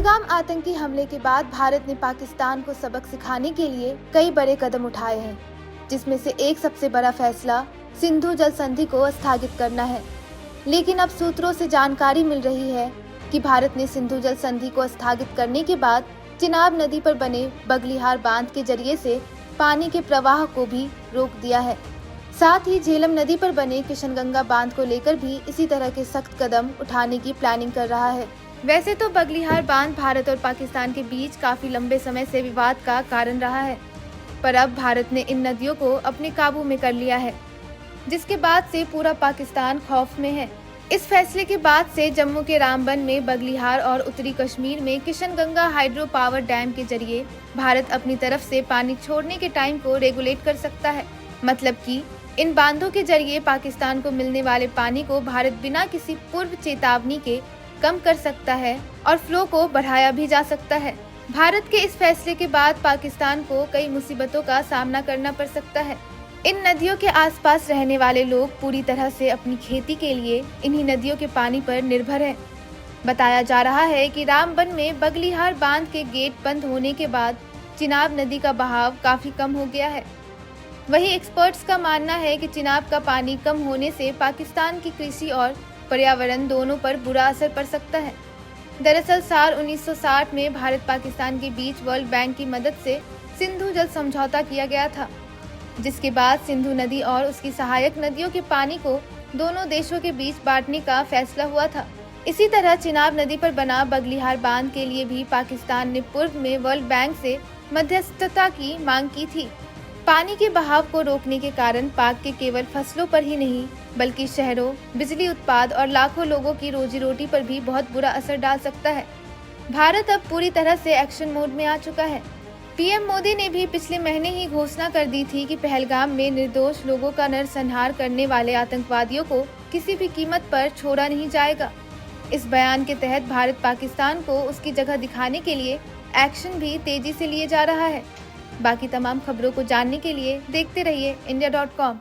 पहलगाम आतंकी हमले के बाद भारत ने पाकिस्तान को सबक सिखाने के लिए कई बड़े कदम उठाए हैं, जिसमें से एक सबसे बड़ा फैसला सिंधु जल संधि को स्थगित करना है। लेकिन अब सूत्रों से जानकारी मिल रही है कि भारत ने सिंधु जल संधि को स्थगित करने के बाद चिनाब नदी पर बने बगलिहार बांध के जरिए से पानी के प्रवाह को भी रोक दिया है। साथ ही झेलम नदी पर बने किशनगंगा बांध को लेकर भी इसी तरह के सख्त कदम उठाने की प्लानिंग कर रहा है। वैसे तो बगलिहार बांध भारत और पाकिस्तान के बीच काफी लंबे समय से विवाद का कारण रहा है, पर अब भारत ने इन नदियों को अपने काबू में कर लिया है, जिसके बाद से पूरा पाकिस्तान खौफ में है। इस फैसले के बाद से जम्मू के रामबन में बगलिहार और उत्तरी कश्मीर में किशनगंगा हाइड्रो पावर डैम के जरिए भारत अपनी तरफ से पानी छोड़ने के टाइम को रेगुलेट कर सकता है। मतलब कि इन बांधों के जरिए पाकिस्तान को मिलने वाले पानी को भारत बिना किसी पूर्व चेतावनी के कम कर सकता है और फ्लो को बढ़ाया भी जा सकता है। भारत के इस फैसले के बाद पाकिस्तान को कई मुसीबतों का सामना करना पड़ सकता है। इन नदियों के आसपास रहने वाले लोग पूरी तरह से अपनी खेती के लिए इन्हीं नदियों के पानी पर निर्भर हैं। बताया जा रहा है कि रामबन में बगलिहार बांध के गेट बंद होने के बाद चिनाब नदी का बहाव काफी कम हो गया है। वहीं एक्सपर्ट्स का मानना है कि चिनाब का पानी कम होने से पाकिस्तान की कृषि और पर्यावरण दोनों पर बुरा असर पड़ सकता है। दरअसल साल 1960 में भारत पाकिस्तान के बीच वर्ल्ड बैंक की मदद से सिंधु जल समझौता किया गया था, जिसके बाद सिंधु नदी और उसकी सहायक नदियों के पानी को दोनों देशों के बीच बांटने का फैसला हुआ था। इसी तरह चिनाब नदी पर बना बगलिहार बांध के लिए भी पाकिस्तान ने पूर्व में वर्ल्ड बैंक से मध्यस्थता की मांग की थी। पानी के बहाव को रोकने के कारण पाक के केवल फसलों पर ही नहीं बल्कि शहरों, बिजली उत्पाद और लाखों लोगों की रोजी रोटी पर भी बहुत बुरा असर डाल सकता है। भारत अब पूरी तरह से एक्शन मोड में आ चुका है। पीएम मोदी ने भी पिछले महीने ही घोषणा कर दी थी कि पहलगाम में निर्दोष लोगों का नरसंहार करने वाले आतंकवादियों को किसी भी कीमत पर छोड़ा नहीं जाएगा। इस बयान के तहत भारत पाकिस्तान को उसकी जगह दिखाने के लिए एक्शन भी तेजी से लिए जा रहा है। बाकी तमाम खबरों को जानने के लिए देखते रहिए India.com।